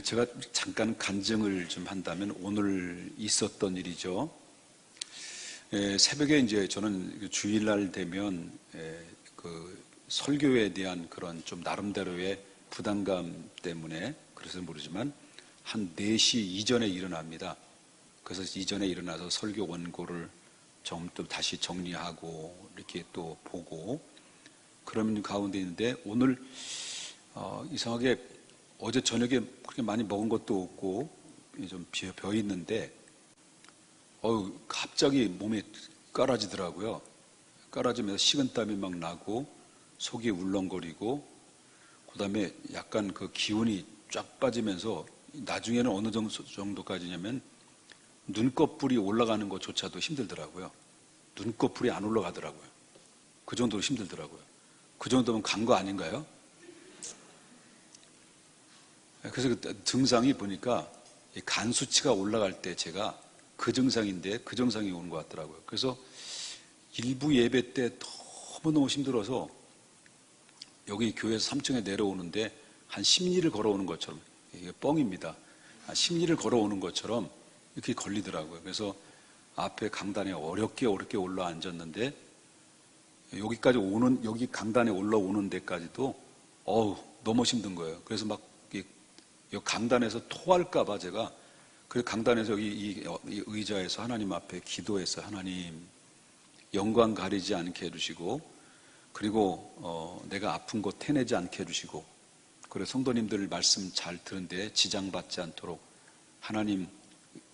제가 잠깐 간증을 좀 한다면 오늘 있었던 일이죠. 새벽에 이제 저는 주일날 되면 그 설교에 대한 그런 좀 나름대로의 부담감 때문에 그래서 모르지만 한 4시 이전에 일어납니다. 그래서 이전에 일어나서 설교 원고를 좀 또 다시 정리하고 이렇게 또 보고 그런 가운데 있는데 오늘 이상하게 어제 저녁에 그렇게 많이 먹은 것도 없고 좀 비어 있는데 갑자기 몸이 깔아지더라고요. 깔아지면서 식은땀이 막 나고 속이 울렁거리고 그다음에 약간 그 기운이 쫙 빠지면서 나중에는 어느 정도까지냐면 눈꺼풀이 올라가는 것조차도 힘들더라고요. 눈꺼풀이 안 올라가더라고요. 그 정도로 힘들더라고요. 그 정도면 간 거 아닌가요? 그래서 그 증상이 보니까 간 수치가 올라갈 때 제가 그 증상인데 그 증상이 오는 것 같더라고요. 그래서 일부 예배 때 너무너무 힘들어서 여기 교회에서 3층에 내려오는데 한 10리를 걸어오는 것처럼, 이게 뻥입니다. 한 10리를 걸어오는 것처럼 이렇게 걸리더라고요. 그래서 앞에 강단에 어렵게 올라 앉았는데 여기 강단에 올라오는 데까지도 너무 힘든 거예요. 그래서 막 이 강단에서 토할까봐 제가 그 강단에서 이 의자에서 하나님 앞에 기도했어요. 하나님, 영광 가리지 않게 해주시고, 그리고 내가 아픈 곳 태내지 않게 해주시고, 그리고 성도님들 말씀 잘 듣는데 지장받지 않도록 하나님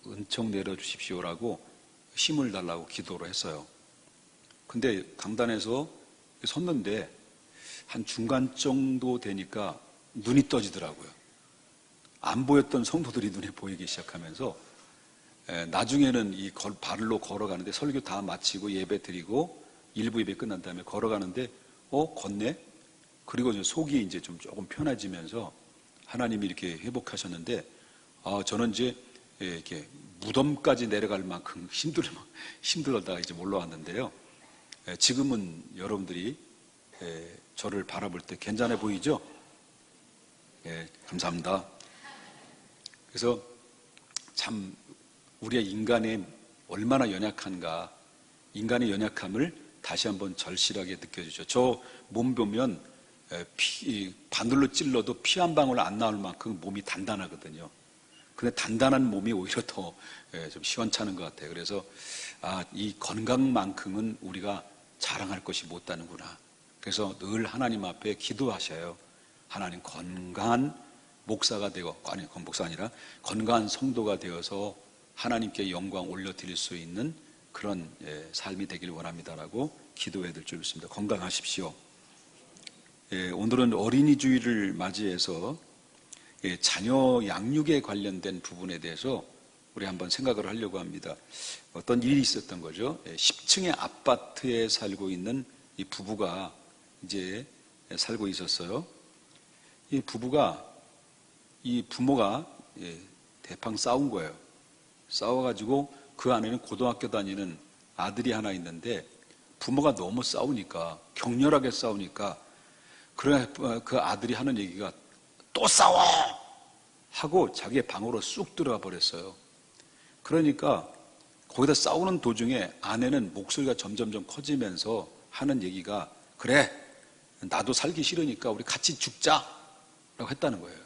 은총 내려주십시오라고 힘을 달라고 기도를 했어요. 근데 강단에서 섰는데 한 중간 정도 되니까 눈이 떠지더라고요. 안 보였던 성도들이 눈에 보이기 시작하면서 나중에는 이 발로 걸어가는데 설교 다 마치고 예배 드리고 일부 예배 끝난 다음에 걸어가는데 걷네? 그리고 이제 속이 이제 좀 조금 편해지면서 하나님이 이렇게 회복하셨는데 저는 이제 이렇게 무덤까지 내려갈 만큼 힘들다가 이제 올라왔는데요. 지금은 여러분들이 저를 바라볼 때 괜찮아 보이죠? 감사합니다. 그래서 참 우리의 인간이 얼마나 연약한가, 인간의 연약함을 다시 한번 절실하게 느껴지죠. 저 몸 보면 바늘로 찔러도 피 한 방울 안 나올 만큼 몸이 단단하거든요. 근데 단단한 몸이 오히려 더 좀 시원찮은 것 같아요. 그래서 이 건강만큼은 우리가 자랑할 것이 못다는구나. 그래서 늘 하나님 앞에 기도하셔요. 하나님, 건강한 목사가 되고, 목사가 아니라 건강한 성도가 되어서 하나님께 영광 올려드릴 수 있는 그런 삶이 되길 원합니다라고 기도해야 될 줄 믿습니다. 건강하십시오. 오늘은 어린이 주일을 맞이해서 자녀 양육에 관련된 부분에 대해서 우리 한번 생각을 하려고 합니다. 어떤 일이 있었던 거죠. 10층의 아파트에 살고 있는 이 부부가 이제 살고 있었어요. 이 부모가 대팡 싸운 거예요. 싸워가지고 그 안에는 고등학교 다니는 아들이 하나 있는데 부모가 너무 싸우니까, 격렬하게 싸우니까 그 아들이 하는 얘기가 또 싸워! 하고 자기의 방으로 쑥 들어가 버렸어요. 그러니까 거기다 싸우는 도중에 아내는 목소리가 점점점 커지면서 하는 얘기가, 그래, 나도 살기 싫으니까 우리 같이 죽자! 라고 했다는 거예요.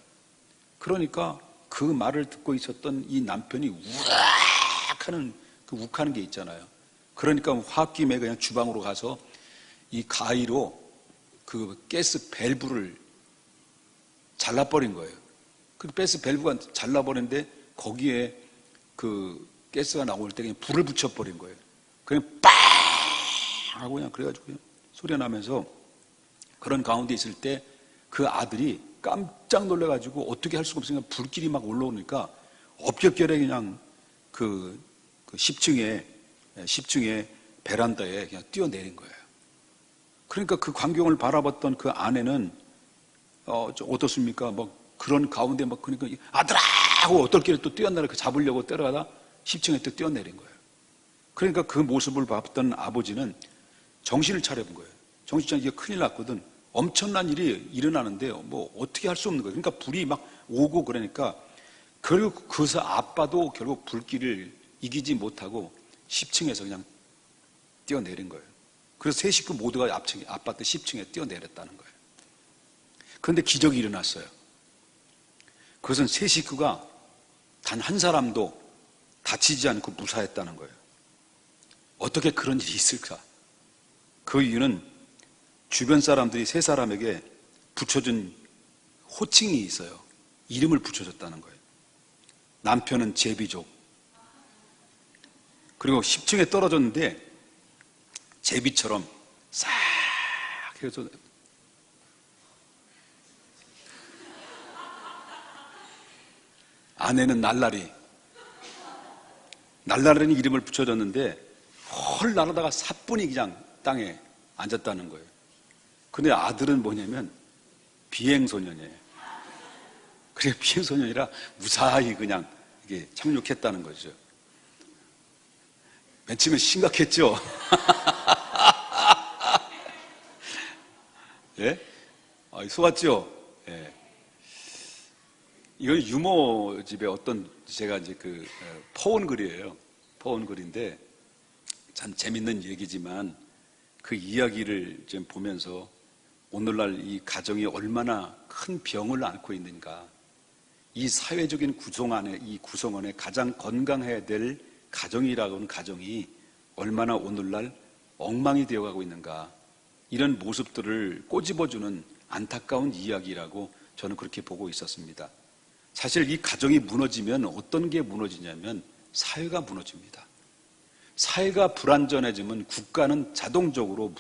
그러니까 그 말을 듣고 있었던 이 남편이 우악하는 그 욱하는 게 있잖아요. 그러니까 홧김에 그냥 주방으로 가서 이 가위로 그 가스 밸브를 잘라버린 거예요. 그 가스 밸브가 잘라버렸는데 거기에 그 가스가 나올 때 그냥 불을 붙여버린 거예요. 그냥 빵! 하고 그냥 그래가지고 그냥 소리가 나면서 그런 가운데 있을 때 그 아들이 깜짝 놀라가지고 어떻게 할 수가 없으니까 불길이 막 올라오니까 엎겹결에 그냥 그 10층에 베란다에 그냥 뛰어내린 거예요. 그러니까 그 광경을 바라봤던 그 아내는 어떻습니까? 뭐 그런 가운데 막 그러니까 아들아! 하고 어떨길에 또 뛰어내려 잡으려고 때려가다 10층에 또 뛰어내린 거예요. 그러니까 그 모습을 봤던 아버지는 정신을 차려본 거예요. 정신 차리니까 큰일 났거든. 엄청난 일이 일어나는데요. 뭐 어떻게 할 수 없는 거예요. 그러니까 불이 막 오고 그러니까 그리고 그래서 아빠도 결국 불길을 이기지 못하고 10층에서 그냥 뛰어내린 거예요. 그래서 세 식구 모두가 아파트 10층에 뛰어내렸다는 거예요. 그런데 기적이 일어났어요. 그것은 세 식구가 단 한 사람도 다치지 않고 무사했다는 거예요. 어떻게 그런 일이 있을까? 그 이유는 주변 사람들이 세 사람에게 붙여준 호칭이 있어요. 이름을 붙여줬다는 거예요. 남편은 제비족. 그리고 10층에 떨어졌는데 제비처럼 싹 해서 아내는 날라리. 날라리는 이름을 붙여줬는데 헐 날아다가 사뿐히 그냥 땅에 앉았다는 거예요. 근데 아들은 뭐냐면 비행소년이에요. 그래 비행소년이라 무사히 그냥 이게 착륙했다는 거죠. 맨 처음에 심각했죠. 예? 속았죠? 예. 이건 유머집의 어떤 제가 이제 그 포온글이에요. 포온글인데 참 재밌는 얘기지만 그 이야기를 좀 보면서 오늘날 이 가정이 얼마나 큰 병을 앓고 있는가. 이 사회적인 구성원에 가장 건강해야 될 가정이라고 하는 가정이 얼마나 오늘날 엉망이 되어가고 있는가. 이런 모습들을 꼬집어주는 안타까운 이야기라고 저는 그렇게 보고 있었습니다. 사실 이 가정이 무너지면 어떤 게 무너지냐면 사회가 무너집니다. 사회가 불안전해지면 국가는 자동적으로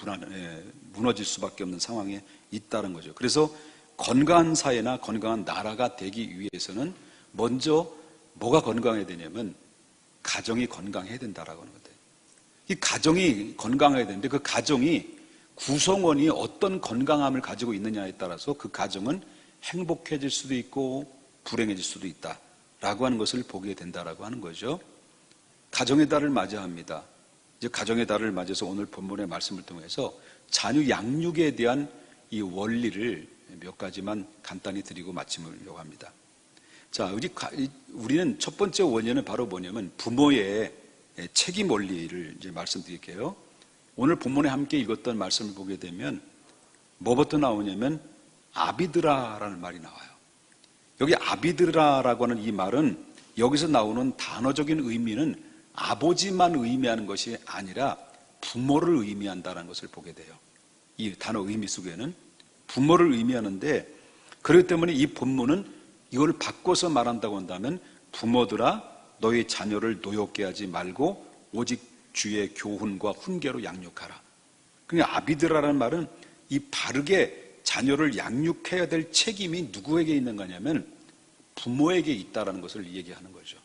무너질 수밖에 없는 상황에 있다는 거죠. 그래서 건강한 사회나 건강한 나라가 되기 위해서는 먼저 뭐가 건강해야 되냐면 가정이 건강해야 된다라고 하는 거예요. 이 가정이 건강해야 되는데 그 가정이 구성원이 어떤 건강함을 가지고 있느냐에 따라서 그 가정은 행복해질 수도 있고 불행해질 수도 있다라고 하는 것을 보게 된다라고 하는 거죠. 가정의 달을 맞이합니다. 이제 가정의 달을 맞아서 오늘 본문의 말씀을 통해서 자녀 양육에 대한 이 원리를 몇 가지만 간단히 드리고 마치려고 합니다. 자, 우리는 첫 번째 원리는 바로 뭐냐면 부모의 책임 원리를 이제 말씀드릴게요. 오늘 본문에 함께 읽었던 말씀을 보게 되면 뭐부터 나오냐면 아비드라라는 말이 나와요. 여기 아비드라라고 하는 이 말은 여기서 나오는 단어적인 의미는 아버지만 의미하는 것이 아니라 부모를 의미한다는 것을 보게 돼요. 이 단어 의미 속에는 부모를 의미하는데 그렇기 때문에 이 본문은 이걸 바꿔서 말한다고 한다면 부모들아 너희 자녀를 노엽게 하지 말고 오직 주의 교훈과 훈계로 양육하라. 그러니까 아비드라라는 말은 이 바르게 자녀를 양육해야 될 책임이 누구에게 있는 거냐면 부모에게 있다라는 것을 얘기하는 거죠.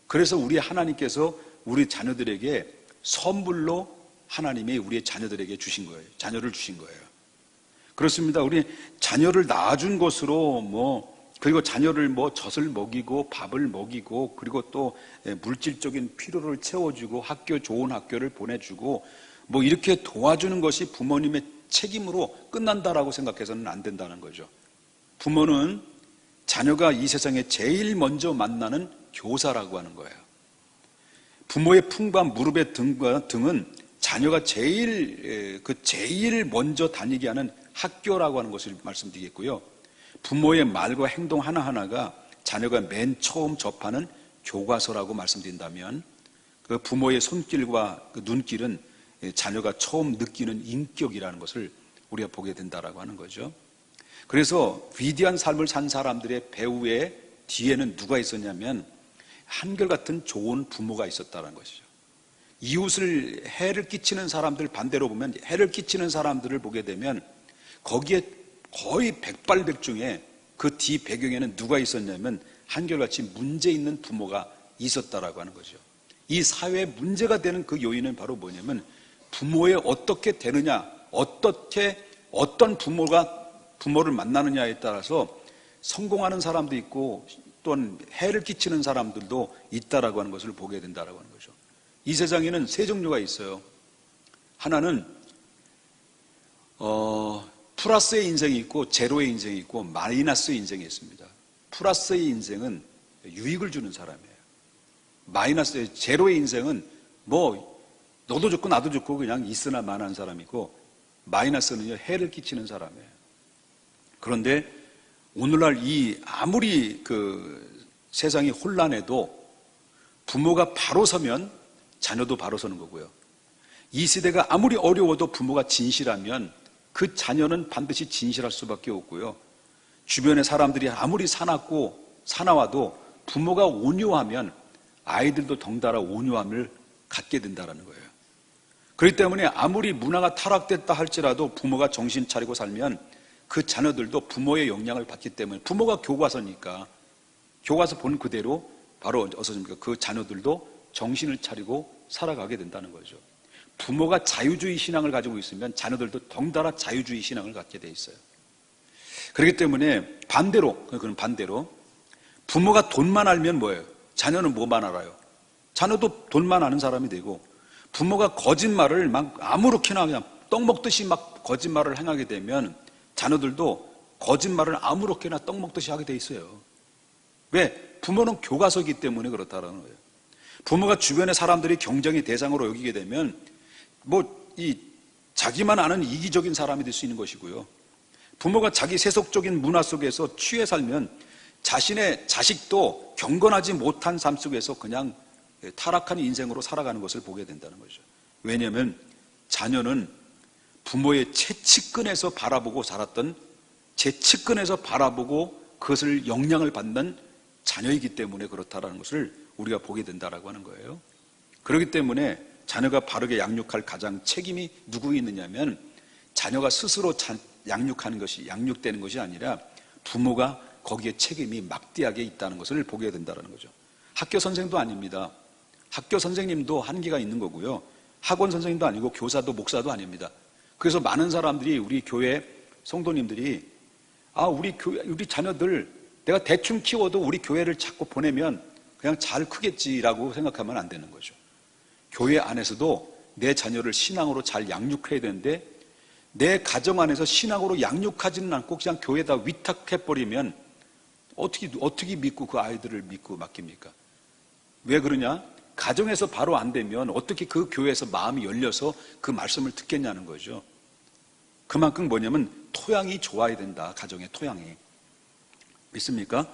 그래서 우리 하나님께서 우리 자녀들에게 선물로 하나님이 우리의 자녀들에게 주신 거예요. 자녀를 주신 거예요. 그렇습니다. 우리 자녀를 낳아준 것으로 그리고 자녀를 젖을 먹이고 밥을 먹이고 그리고 또 물질적인 필요를 채워주고 좋은 학교를 보내주고 이렇게 도와주는 것이 부모님의 책임으로 끝난다라고 생각해서는 안 된다는 거죠. 부모는 자녀가 이 세상에 제일 먼저 만나는 교사라고 하는 거예요. 부모의 품과 무릎의 등은 자녀가 제일 먼저 다니게 하는 학교라고 하는 것을 말씀드리겠고요. 부모의 말과 행동 하나하나가 자녀가 맨 처음 접하는 교과서라고 말씀드린다면 그 부모의 손길과 그 눈길은 자녀가 처음 느끼는 인격이라는 것을 우리가 보게 된다라고 하는 거죠. 그래서 위대한 삶을 산 사람들의 배후에 뒤에는 누가 있었냐면 한결같은 좋은 부모가 있었다는 것이죠. 이웃을 해를 끼치는 사람들 반대로 보면 해를 끼치는 사람들을 보게 되면 거기에 거의 백발백중에 그 뒤 배경에는 누가 있었냐면 한결같이 문제 있는 부모가 있었다라고 하는 거죠. 이 사회에 문제가 되는 그 요인은 바로 뭐냐면 부모에 어떻게 되느냐, 어떤 부모를 만나느냐에 따라서 성공하는 사람도 있고 또는 해를 끼치는 사람들도 있다라고 하는 것을 보게 된다라고 하는 거죠. 이 세상에는 세 종류가 있어요. 하나는 플러스의 인생이 있고 제로의 인생이 있고 마이너스의 인생이 있습니다. 플러스의 인생은 유익을 주는 사람이에요. 마이너스의 제로의 인생은 뭐 너도 좋고 나도 좋고 그냥 있으나 마나한 사람이고, 마이너스는요 해를 끼치는 사람이에요. 그런데 오늘날 아무리 세상이 혼란해도 부모가 바로 서면 자녀도 바로 서는 거고요. 이 시대가 아무리 어려워도 부모가 진실하면 그 자녀는 반드시 진실할 수밖에 없고요. 주변의 사람들이 아무리 사나워도 부모가 온유하면 아이들도 덩달아 온유함을 갖게 된다는 거예요. 그렇기 때문에 아무리 문화가 타락됐다 할지라도 부모가 정신 차리고 살면 그 자녀들도 부모의 영향을 받기 때문에, 부모가 교과서니까 교과서 본 그대로 바로 그 자녀들도 정신을 차리고 살아가게 된다는 거죠. 부모가 자유주의 신앙을 가지고 있으면 자녀들도 덩달아 자유주의 신앙을 갖게 돼 있어요. 그렇기 때문에 반대로 부모가 돈만 알면 뭐예요? 자녀는 뭐만 알아요? 자녀도 돈만 아는 사람이 되고, 부모가 거짓말을 막 아무렇게나 그냥 떡 먹듯이 막 거짓말을 행하게 되면 자녀들도 거짓말을 아무렇게나 떡 먹듯이 하게 돼 있어요. 왜? 부모는 교과서이기 때문에 그렇다는 거예요. 부모가 주변의 사람들이 경쟁의 대상으로 여기게 되면 자기만 아는 이기적인 사람이 될 수 있는 것이고요. 부모가 자기 세속적인 문화 속에서 취해 살면 자신의 자식도 경건하지 못한 삶 속에서 그냥 타락한 인생으로 살아가는 것을 보게 된다는 거죠. 왜냐하면 자녀는 부모의 채찍근에서 바라보고 자랐던, 채찍근에서 바라보고 그것을 영향을 받는 자녀이기 때문에 그렇다는 것을 우리가 보게 된다라고 하는 거예요. 그렇기 때문에 자녀가 바르게 양육할 가장 책임이 누구에 있느냐면, 자녀가 스스로 양육되는 것이 아니라 부모가 거기에 책임이 막대하게 있다는 것을 보게 된다는 거죠. 학교 선생도 아닙니다. 학교 선생님도 한계가 있는 거고요. 학원 선생님도 아니고 교사도 목사도 아닙니다. 그래서 많은 사람들이, 우리 교회 성도님들이 우리 자녀들 내가 대충 키워도 우리 교회를 자꾸 보내면 그냥 잘 크겠지라고 생각하면 안 되는 거죠. 교회 안에서도 내 자녀를 신앙으로 잘 양육해야 되는데, 내 가정 안에서 신앙으로 양육하지는 않고 그냥 교회에다 위탁해버리면 어떻게 믿고 그 아이들을 믿고 맡깁니까? 왜 그러냐? 가정에서 바로 안 되면 어떻게 그 교회에서 마음이 열려서 그 말씀을 듣겠냐는 거죠. 그만큼 뭐냐면 토양이 좋아야 된다. 가정의 토양이. 믿습니까?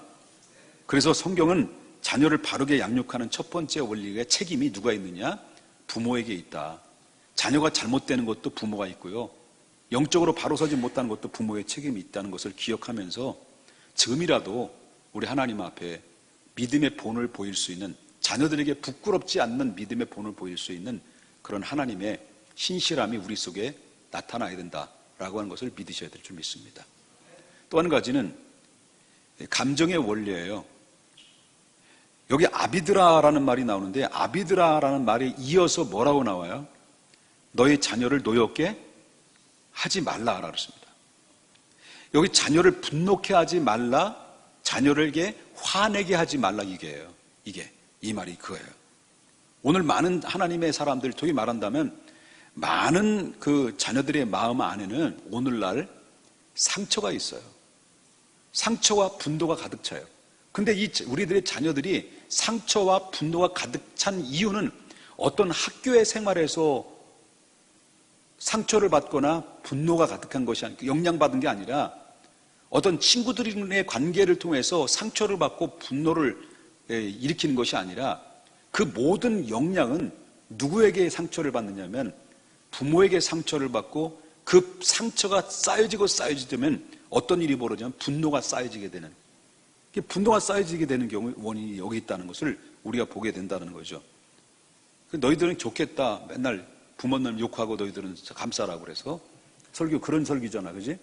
그래서 성경은 자녀를 바르게 양육하는 첫 번째 원리의 책임이 누가 있느냐? 부모에게 있다. 자녀가 잘못되는 것도 부모가 있고요. 영적으로 바로 서지 못하는 것도 부모의 책임이 있다는 것을 기억하면서 지금이라도 우리 하나님 앞에 믿음의 본을 보일 수 있는, 자녀들에게 부끄럽지 않는 믿음의 본을 보일 수 있는 그런 하나님의 신실함이 우리 속에 나타나야 된다라고 하는 것을 믿으셔야 될 줄 믿습니다. 또 한 가지는 감정의 원리예요. 여기 아비드라라는 말이 나오는데, 아비드라라는 말에 이어서 뭐라고 나와요? 너희 자녀를 노엽게 하지 말라 그랬습니다. 여기 자녀를 분노케 하지 말라, 자녀에게 화내게 하지 말라, 이 말이 그거예요. 오늘 많은 하나님의 사람들, 소위 말한다면 많은 그 자녀들의 마음 안에는 오늘날 상처가 있어요. 상처와 분노가 가득 차요. 근데 우리들의 자녀들이 상처와 분노가 가득 찬 이유는 어떤 학교의 생활에서 상처를 받거나 분노가 가득한 것이 아니고, 영향받은 게 아니라 어떤 친구들의 관계를 통해서 상처를 받고 분노를 일으키는 것이 아니라, 그 모든 영향은 누구에게 상처를 받느냐면 부모에게 상처를 받고, 그 상처가 쌓여지면 어떤 일이 벌어지면 분노가 쌓여지게 되는, 분노가 쌓여지게 되는 경우 원인이 여기 있다는 것을 우리가 보게 된다는 거죠. 너희들은 좋겠다, 맨날 부모님 욕하고 너희들은 감싸라고 그래서 설교, 그런 설교잖아, 그지?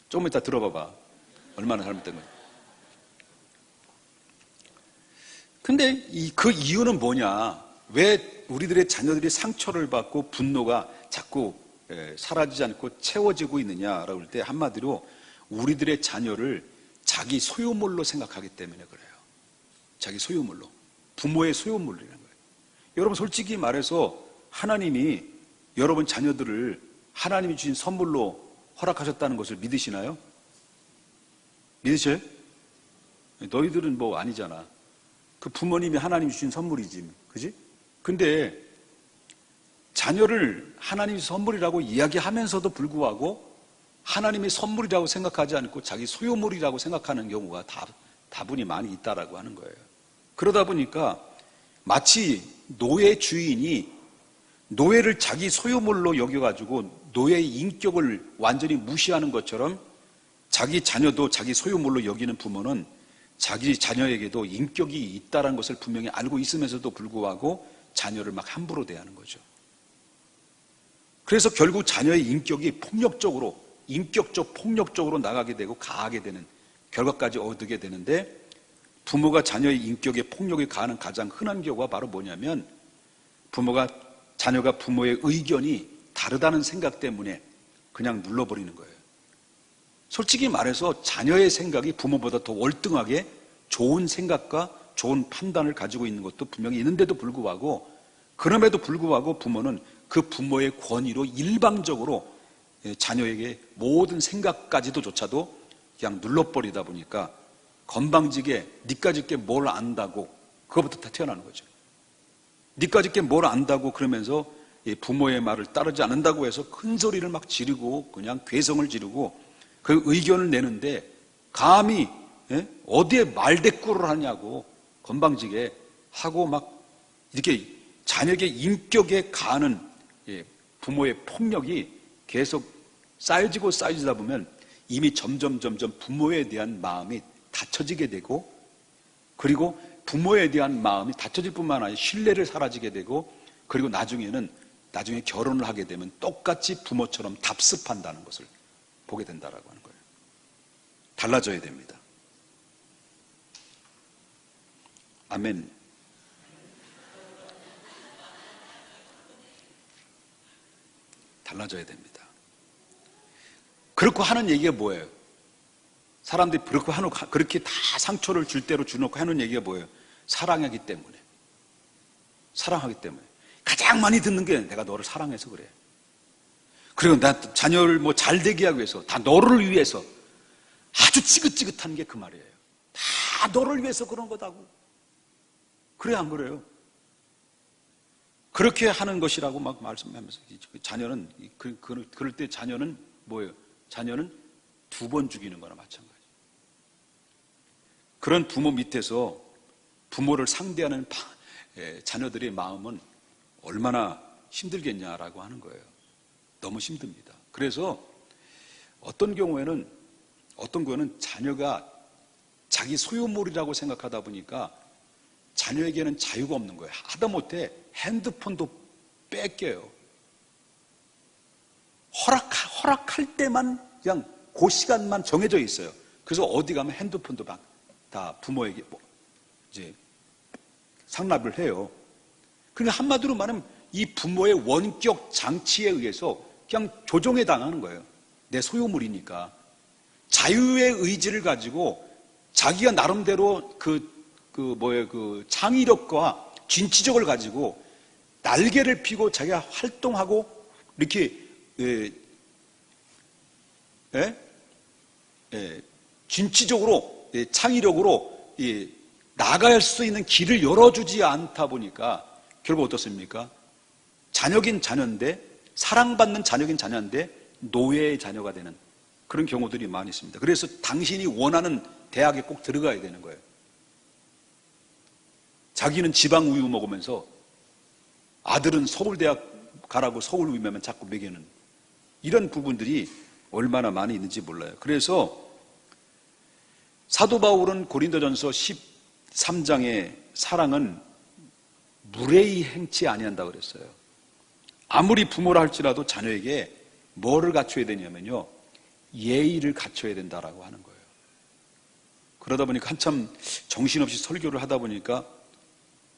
조금 이따 들어봐봐. 얼마나 잘못된 거야. 근데 그 이유는 뭐냐? 왜 우리들의 자녀들이 상처를 받고 분노가 자꾸 사라지지 않고 채워지고 있느냐라고 할 때, 한마디로 우리들의 자녀를 자기 소유물로 생각하기 때문에 그래요. 자기 소유물로. 부모의 소유물이라는 거예요. 여러분, 솔직히 말해서 하나님이 여러분 자녀들을 하나님이 주신 선물로 허락하셨다는 것을 믿으시나요? 믿으셔요? 너희들은 뭐 아니잖아. 그 부모님이 하나님 주신 선물이지, 그지? 근데 자녀를 하나님의 선물이라고 이야기하면서도 불구하고 하나님의 선물이라고 생각하지 않고 자기 소유물이라고 생각하는 경우가 다분히 많이 있다라고 하는 거예요. 그러다 보니까 마치 노예 주인이 노예를 자기 소유물로 여겨가지고 노예의 인격을 완전히 무시하는 것처럼 자기 자녀도 자기 소유물로 여기는 부모는 자기 자녀에게도 인격이 있다는 것을 분명히 알고 있으면서도 불구하고 자녀를 막 함부로 대하는 거죠. 그래서 결국 자녀의 인격이 폭력적으로, 인격적 폭력적으로 나가게 되고 가하게 되는 결과까지 얻게 되는데, 부모가 자녀의 인격에 폭력이 가하는 가장 흔한 경우가 바로 뭐냐면, 자녀가 부모의 의견이 다르다는 생각 때문에 그냥 눌러버리는 거예요. 솔직히 말해서 자녀의 생각이 부모보다 더 월등하게 좋은 생각과 좋은 판단을 가지고 있는 것도 분명히 있는데도 불구하고, 그럼에도 불구하고 부모는 그 부모의 권위로 일방적으로 자녀에게 모든 생각까지도조차도 그냥 눌러버리다 보니까 건방지게 니까짓 게 뭘 안다고, 그거부터 다 튀어나오는 거죠. 니까짓 게 뭘 안다고 그러면서 부모의 말을 따르지 않는다고 해서 큰 소리를 막 지르고 그냥 괴성을 지르고 그 의견을 내는데, 감히 어디에 말대꾸를 하냐고 건방지게 하고 막 이렇게 자녀에게 인격에 가하는 부모의 폭력이 계속 쌓여지고 쌓여지다 보면 이미 점점 부모에 대한 마음이 닫혀지게 되고, 그리고 부모에 대한 마음이 닫혀질 뿐만 아니라 신뢰를 사라지게 되고, 그리고 나중에 결혼을 하게 되면 똑같이 부모처럼 답습한다는 것을 보게 된다라고 하는 거예요. 달라져야 됩니다. 아멘. 달라져야 됩니다. 그렇고 하는 얘기가 뭐예요? 사람들이 그렇게 다 상처를 줄 대로 주놓고 하는 얘기가 뭐예요? 사랑하기 때문에. 사랑하기 때문에. 가장 많이 듣는 게 내가 너를 사랑해서 그래. 그리고 나 자녀를 잘 되게 하기 위해서, 다 너를 위해서. 아주 지긋지긋한 게 그 말이에요. 다 너를 위해서 그런 거다고. 그래, 안 그래요? 그렇게 하는 것이라고 막 말씀하면서 자녀는, 그럴 때 자녀는 뭐예요? 자녀는 2번 죽이는 거나 마찬가지. 그런 부모 밑에서 부모를 상대하는 자녀들의 마음은 얼마나 힘들겠냐라고 하는 거예요. 너무 힘듭니다. 그래서 어떤 경우에는 자녀가 자기 소유물이라고 생각하다 보니까 자녀에게는 자유가 없는 거예요. 하다못해 핸드폰도 뺏겨요. 허락할 때만 그냥 그 시간만 정해져 있어요. 그래서 어디 가면 핸드폰도 막 다 부모에게 이제 상납을 해요. 그러니까 한마디로 말하면 이 부모의 원격 장치에 의해서 그냥 조종해 당하는 거예요. 내 소유물이니까. 자유의 의지를 가지고 자기가 나름대로 그 창의력과 진취적을 가지고 날개를 피고 자기가 활동하고 이렇게 진취적으로 창의력으로 나갈 수 있는 길을 열어주지 않다 보니까 결국 어떻습니까? 자녀긴 자녀인데, 사랑받는 자녀긴 자녀인데 노예의 자녀가 되는 그런 경우들이 많이 있습니다. 그래서 당신이 원하는 대학에 꼭 들어가야 되는 거예요. 자기는 지방 우유 먹으면서 아들은 서울대학 가라고 서울 우유만 자꾸 먹이는 이런 부분들이 얼마나 많이 있는지 몰라요. 그래서 사도 바울은 고린도전서 13장에 사랑은 무례히 행치 아니한다고 그랬어요. 아무리 부모라 할지라도 자녀에게 뭐를 갖춰야 되냐면요, 예의를 갖춰야 된다라고 하는 거예요. 그러다 보니까 한참 정신없이 설교를 하다 보니까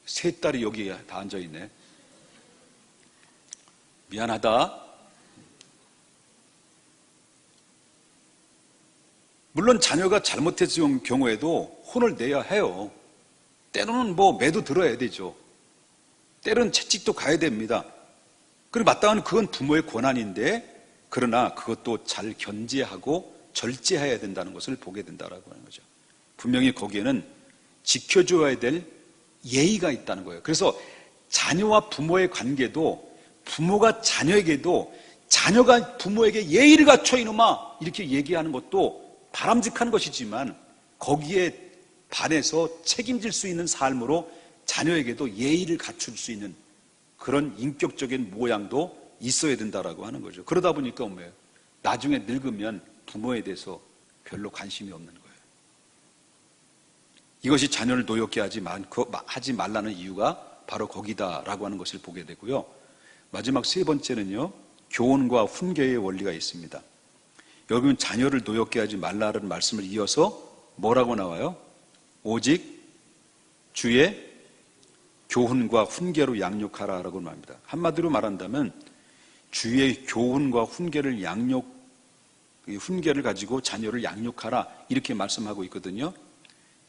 세 딸이 여기에 다 앉아있네. 미안하다. 물론 자녀가 잘못했을 경우에도 혼을 내야 해요. 때로는 매도 들어야 되죠. 때로는 채찍도 가야 됩니다. 그리고 마땅한 그건 부모의 권한인데, 그러나 그것도 잘 견제하고 절제해야 된다는 것을 보게 된다라고 하는 거죠. 분명히 거기에는 지켜줘야 될 예의가 있다는 거예요. 그래서 자녀와 부모의 관계도 부모가 자녀에게도 자녀가 부모에게 예의를 갖춰 이놈아 이렇게 얘기하는 것도 바람직한 것이지만 거기에 반해서 책임질 수 있는 삶으로 자녀에게도 예의를 갖출 수 있는 그런 인격적인 모양도 있어야 된다라고 하는 거죠. 그러다 보니까 뭐예요? 나중에 늙으면 부모에 대해서 별로 관심이 없는 거예요. 이것이 자녀를 노엽게 하지 말라는 이유가 바로 거기다라고 하는 것을 보게 되고요. 마지막 세 번째는요, 교훈과 훈계의 원리가 있습니다. 여기는 자녀를 노엽게 하지 말라는 말씀을 이어서 뭐라고 나와요? 오직 주의 교훈과 훈계로 양육하라라고 말합니다. 한마디로 말한다면 주의 교훈과 훈계를 가지고 자녀를 양육하라 이렇게 말씀하고 있거든요.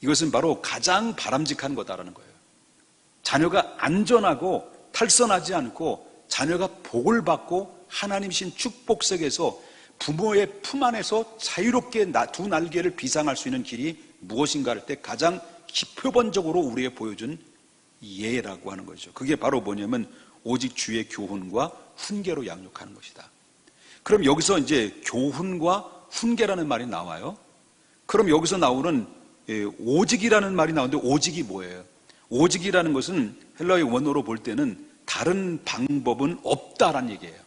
이것은 바로 가장 바람직한 거다라는 거예요. 자녀가 안전하고 탈선하지 않고 자녀가 복을 받고 하나님신 축복 속에서 부모의 품 안에서 자유롭게 두 날개를 비상할 수 있는 길이 무엇인가 할 때 가장 표본적으로 우리에게 보여준 예라고 하는 거죠. 그게 바로 뭐냐면 오직 주의 교훈과 훈계로 양육하는 것이다. 그럼 여기서 이제 교훈과 훈계라는 말이 나와요. 그럼 여기서 나오는 오직이라는 말이 나오는데 오직이 뭐예요? 오직이라는 것은 헬라의 원어로 볼 때는 다른 방법은 없다라는 얘기예요.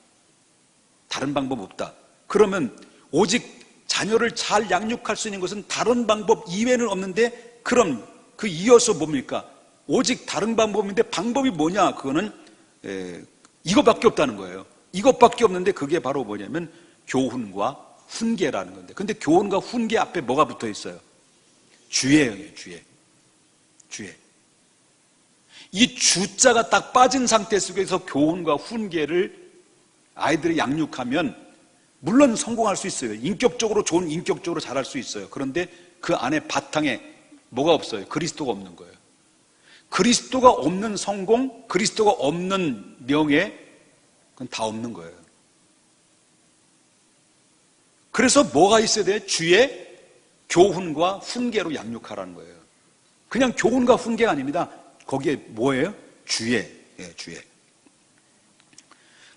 다른 방법 없다. 그러면 오직 자녀를 잘 양육할 수 있는 것은 다른 방법 이외에는 없는데 그럼 그 이어서 뭡니까? 오직 다른 방법인데 방법이 뭐냐? 그거는 이것밖에 없다는 거예요. 이것밖에 없는데 그게 바로 뭐냐면 교훈과 훈계라는 건데 근데 교훈과 훈계 앞에 뭐가 붙어 있어요? 주예요. 주예. 이 주자가 딱 빠진 상태 속에서 교훈과 훈계를 아이들이 양육하면 물론 성공할 수 있어요. 좋은 인격적으로 자랄 수 있어요. 그런데 그 안에 바탕에 뭐가 없어요? 그리스도가 없는 거예요. 그리스도가 없는 성공, 그리스도가 없는 명예, 그건 다 없는 거예요. 그래서 뭐가 있어야 돼요? 주의 교훈과 훈계로 양육하라는 거예요. 그냥 교훈과 훈계가 아닙니다. 거기에 뭐예요? 주의.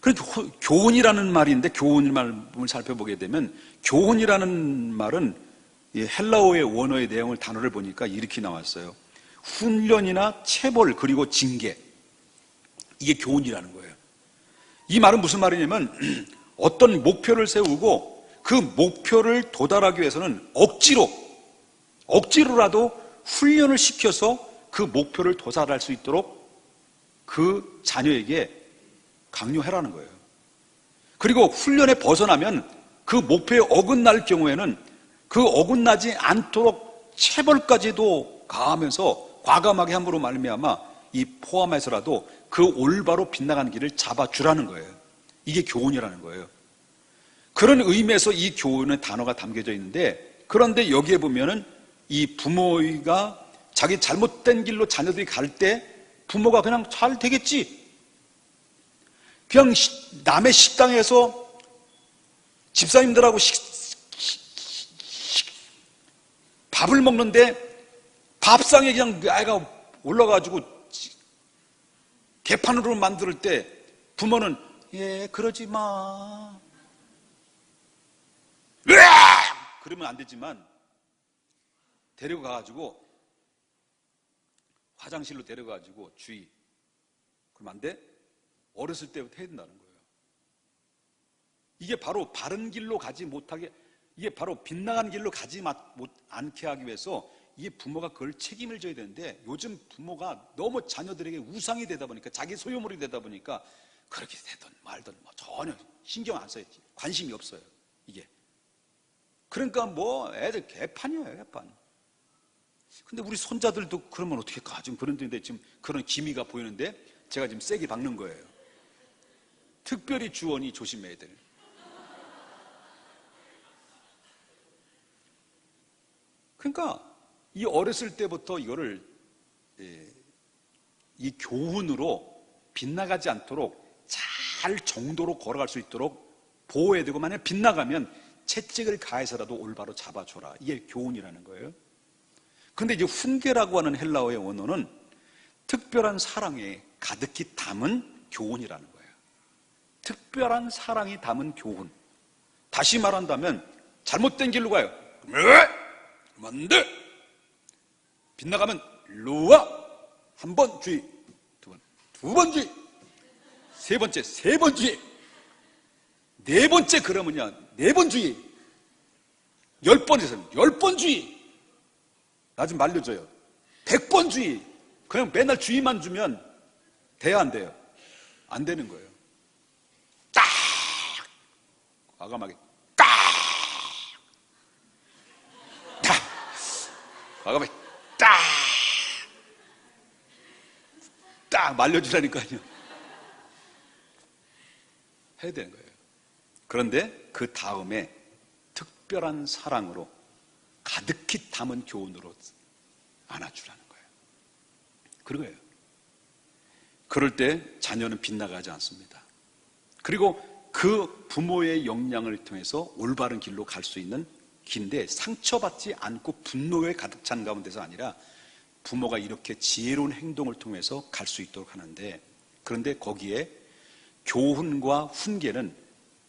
그래서 교훈이라는 말인데 교훈을 살펴보게 되면 교훈이라는 말은 헬라어의 원어의 내용을 단어를 보니까 이렇게 나왔어요. 훈련이나 체벌 그리고 징계 이게 교훈이라는 거예요. 이 말은 무슨 말이냐면 어떤 목표를 세우고 그 목표를 도달하기 위해서는 억지로라도 훈련을 시켜서 그 목표를 도달할 수 있도록 그 자녀에게 강요해라는 거예요. 그리고 훈련에 벗어나면 그 목표에 어긋날 경우에는 그 어긋나지 않도록 체벌까지도 가하면서 과감하게 함으로 말미암아 이 포함해서라도 그 올바로 빗나간 길을 잡아주라는 거예요. 이게 교훈이라는 거예요. 그런 의미에서 이 교훈의 단어가 담겨져 있는데 그런데 여기에 보면은 이 부모가 자기 잘못된 길로 자녀들이 갈 때 부모가 그냥 잘 되겠지. 그냥 남의 식당에서 집사님들하고 밥을 먹는데 밥상에 그냥 아이가 올라가지고 개판으로 만들 때 부모는 그러지 마. 그러면 안 되지만 데리고 가가지고 화장실로 데려가가지고 주의. 그럼 안 돼? 어렸을 때부터 해야 된다는 거예요. 이게 바로 바른 길로 가지 못하게, 이게 바로 빗나간 길로 가지 않게 하기 위해서 이게 부모가 그걸 책임을 져야 되는데 요즘 부모가 너무 자녀들에게 우상이 되다 보니까 자기 소유물이 되다 보니까 그렇게 되든 말든 전혀 신경 안 써요. 관심이 없어요. 이게. 그러니까 애들 개판이에요, 개판. 근데 우리 손자들도 그러면 어떻게 가? 지금 그런데 지금 그런 기미가 보이는데 제가 지금 세게 박는 거예요. 특별히 주원이 조심해야 될. 그러니까 이 어렸을 때부터 이거를 이 교훈으로 빗나가지 않도록 잘 정도로 걸어갈 수 있도록 보호해야 되고, 만약 빗나가면 채찍을 가해서라도 올바로 잡아줘라. 이게 교훈이라는 거예요. 근데 이제 훈계라고 하는 헬라어의 원어는 특별한 사랑에 가득히 담은 교훈이라는 거예요. 특별한 사랑이 담은 교훈. 다시 말한다면 잘못된 길로 가요. 안 돼! 빗나가면 일로 와! 한 번 주의, 두 번 주의, 세 번 주의, 네 번째 그러면요, 4번 주의, 10번에서는 10번 주의, 나 좀 말려줘요. 100번 주의. 그냥 맨날 주의만 주면 돼야 안 돼요? 안 되는 거예요. 딱! 과감하게 딱! 딱! 과감하게 딱! 딱 말려주라니까요. 해야 되는 거예요. 그런데 그 다음에 특별한 사랑으로 가득히 담은 교훈으로 안아주라는 거예요. 그거예요. 그럴 때 자녀는 빗나가지 않습니다. 그리고 그 부모의 역량을 통해서 올바른 길로 갈 수 있는 길인데, 상처받지 않고 분노에 가득 찬 가운데서 아니라 부모가 이렇게 지혜로운 행동을 통해서 갈 수 있도록 하는데, 그런데 거기에 교훈과 훈계는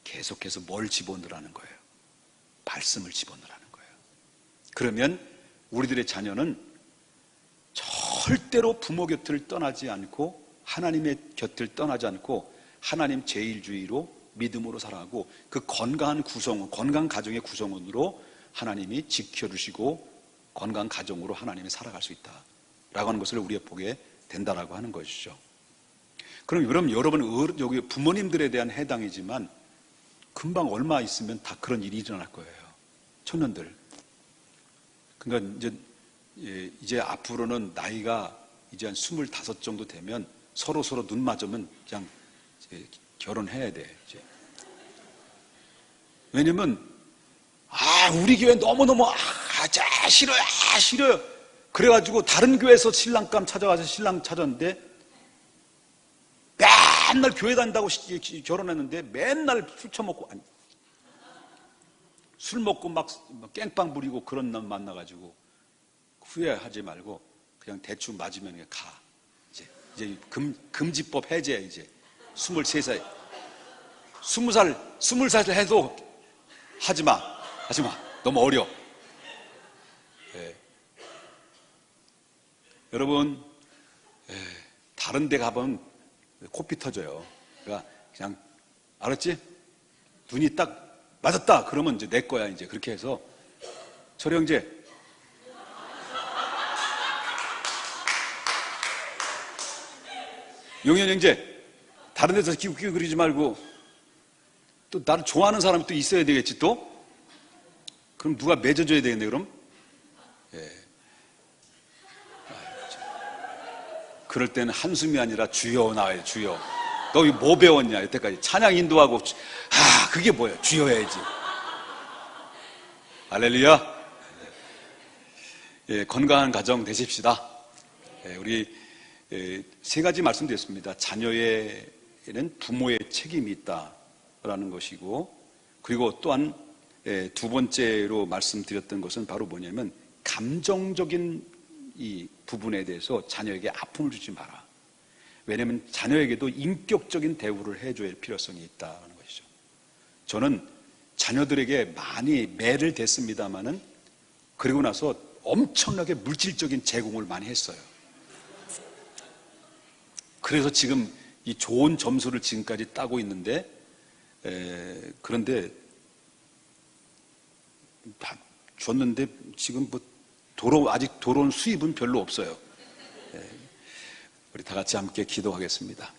계속해서 뭘 집어넣으라는 거예요? 말씀을 집어넣으라는 거예요. 그러면 우리들의 자녀는 절대로 부모 곁을 떠나지 않고, 하나님의 곁을 떠나지 않고 하나님 제일주의로 믿음으로 살아가고, 그 건강한 구성원, 건강한 가정의 구성원으로 하나님이 지켜주시고 건강한 가정으로 하나님이 살아갈 수 있다라고 하는 것을 우리가 보게 된다라고 하는 것이죠. 그럼 여러분, 여기 부모님들에 대한 해당이지만 금방 얼마 있으면 다 그런 일이 일어날 거예요. 청년들. 그러니까 이제 앞으로는 나이가 이제 한 25 정도 되면 서로 눈 맞으면 그냥 결혼해야 돼. 이제. 왜냐면 우리 교회 너무너무 싫어요. 그래가지고 다른 교회에서 신랑감 찾아가서 신랑 찾았는데, 맨날 교회 다닌다고 결혼했는데 맨날 술 처먹고, 술 먹고 막 깽빵 부리고 그런 놈 만나가지고 후회하지 말고 그냥 대충 맞으면 그냥 가. 이제 금지법 해제. 이제 23살, 20살 해도 하지 마. 너무 어려. 예. 여러분, 다른 데 가보면 코피 터져요. 그러니까 그냥, 알았지? 눈이 딱 맞았다 그러면 이제 내 거야. 이제 그렇게 해서. 철이 형제, 용현 형제, 다른 데서 기웃 그리지 말고, 또 나를 좋아하는 사람이 또 있어야 되겠지. 또 그럼 누가 맺어줘야 되겠네. 그럼 그럴 때는 한숨이 아니라 주여 나와요. 주여. 너 뭐 배웠냐 여태까지? 찬양 인도하고. 그게 뭐야? 주여 해야지. 할렐루야. 건강한 가정 되십시다. 우리 3가지 말씀드렸습니다. 자녀에는 부모의 책임이 있다라는 것이고, 그리고 또한 2번째로 말씀드렸던 것은 바로 뭐냐면, 감정적인 이 부분에 대해서 자녀에게 아픔을 주지 마라. 왜냐하면 자녀에게도 인격적인 대우를 해줘야 할 필요성이 있다는 것이죠. 저는 자녀들에게 많이 매를 댔습니다마는, 그리고 나서 엄청나게 물질적인 제공을 많이 했어요. 그래서 지금 이 좋은 점수를 지금까지 따고 있는데, 그런데 다 줬는데 지금 아직 들어온 수입은 별로 없어요. 우리 다 같이 함께 기도하겠습니다.